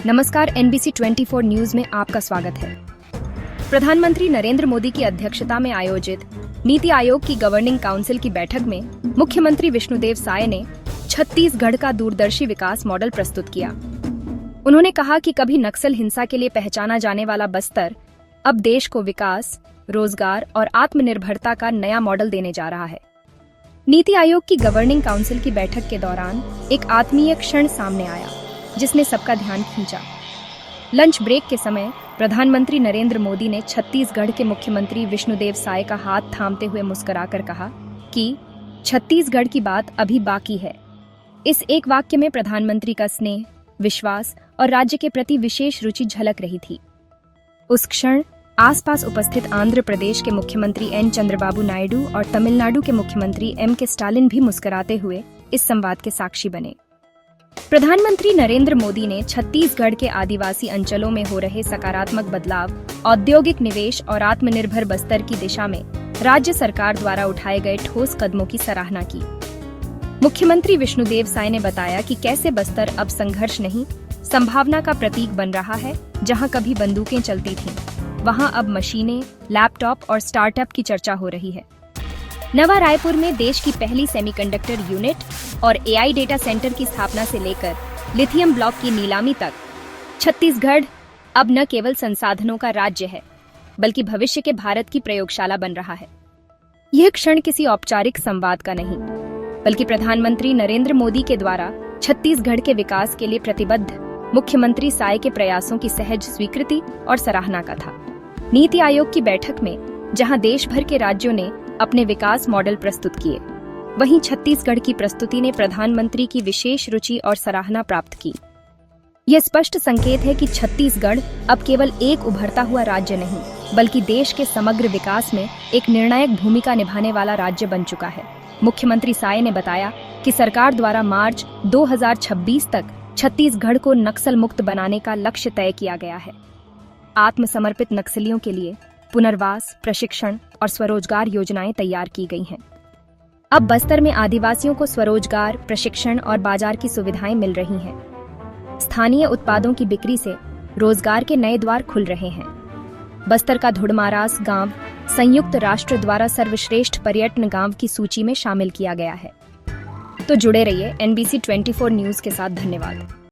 नमस्कार, NBC 24 news में आपका स्वागत है। प्रधानमंत्री नरेंद्र मोदी की अध्यक्षता में आयोजित नीति आयोग की गवर्निंग काउंसिल की बैठक में मुख्यमंत्री विष्णुदेव साय ने छत्तीसगढ़ का दूरदर्शी विकास मॉडल प्रस्तुत किया। उन्होंने कहा कि कभी नक्सल हिंसा के लिए पहचाना जाने वाला बस्तर अब देश को विकास, रोजगार और आत्मनिर्भरता का नया मॉडल देने जा रहा है। नीति आयोग की गवर्निंग काउंसिल की बैठक के दौरान एक आत्मीय क्षण सामने आया जिसने सबका ध्यान खींचा। लंच ब्रेक के समय प्रधानमंत्री नरेंद्र मोदी ने छत्तीसगढ़ के मुख्यमंत्री विष्णुदेव साय का हाथ थामते हुए मुस्कुराकर कहा कि छत्तीसगढ़ की बात अभी बाकी है। इस एक वाक्य में प्रधानमंत्री का स्नेह, विश्वास और राज्य के प्रति विशेष रुचि झलक रही थी। उस क्षण आसपास उपस्थित आंध्र प्रदेश के मुख्यमंत्री एन चंद्रबाबू नायडू और तमिलनाडु के मुख्यमंत्री M.K. स्टालिन भी मुस्कुराते हुए इस संवाद के साक्षी बने। प्रधानमंत्री नरेंद्र मोदी ने छत्तीसगढ़ के आदिवासी अंचलों में हो रहे सकारात्मक बदलाव, औद्योगिक निवेश और आत्मनिर्भर बस्तर की दिशा में राज्य सरकार द्वारा उठाए गए ठोस कदमों की सराहना की। मुख्यमंत्री विष्णुदेव साय ने बताया कि कैसे बस्तर अब संघर्ष नहीं, संभावना का प्रतीक बन रहा है। जहां कभी बंदूकें चलती थीं, वहां अब मशीनें, लैपटॉप और स्टार्टअप की चर्चा हो रही है। नवा रायपुर में देश की पहली सेमीकंडक्टर यूनिट और AI डेटा सेंटर की स्थापना से लेकर लिथियम ब्लॉक की नीलामी तक छत्तीसगढ़ अब न केवल संसाधनों का राज्य है, बल्कि भविष्य के भारत की प्रयोगशाला बन रहा है। यह क्षण किसी औपचारिक संवाद का नहीं, बल्कि प्रधानमंत्री नरेंद्र मोदी के द्वारा छत्तीसगढ़ के विकास के लिए प्रतिबद्ध मुख्यमंत्री साय के प्रयासों की सहज स्वीकृति और सराहना का था। नीति आयोग की बैठक में जहां देश भर के राज्यों ने अपने विकास मॉडल प्रस्तुत किए, वहीं छत्तीसगढ़ की प्रस्तुति ने प्रधानमंत्री की विशेष रुचि और सराहना प्राप्त की। यह स्पष्ट संकेत है कि छत्तीसगढ़ अब केवल एक उभरता हुआ राज्य नहीं, बल्कि देश के समग्र विकास में एक निर्णायक भूमिका निभाने वाला राज्य बन चुका है। मुख्यमंत्री साय ने बताया कि सरकार द्वारा मार्च 2026 तक छत्तीसगढ़ को नक्सल मुक्त बनाने का लक्ष्य तय किया गया है। आत्मसमर्पित नक्सलियों के लिए पुनर्वास, प्रशिक्षण और स्वरोजगार योजनाएं तैयार की गई हैं। अब बस्तर में आदिवासियों को स्वरोजगार, प्रशिक्षण और बाजार की सुविधाएं मिल रही हैं। स्थानीय उत्पादों की बिक्री से रोजगार के नए द्वार खुल रहे हैं। बस्तर का धुड़मारास गांव संयुक्त राष्ट्र द्वारा सर्वश्रेष्ठ पर्यटन गांव की सूची में शामिल किया गया है। तो जुड़े रहिए NBC 24 न्यूज के साथ। धन्यवाद।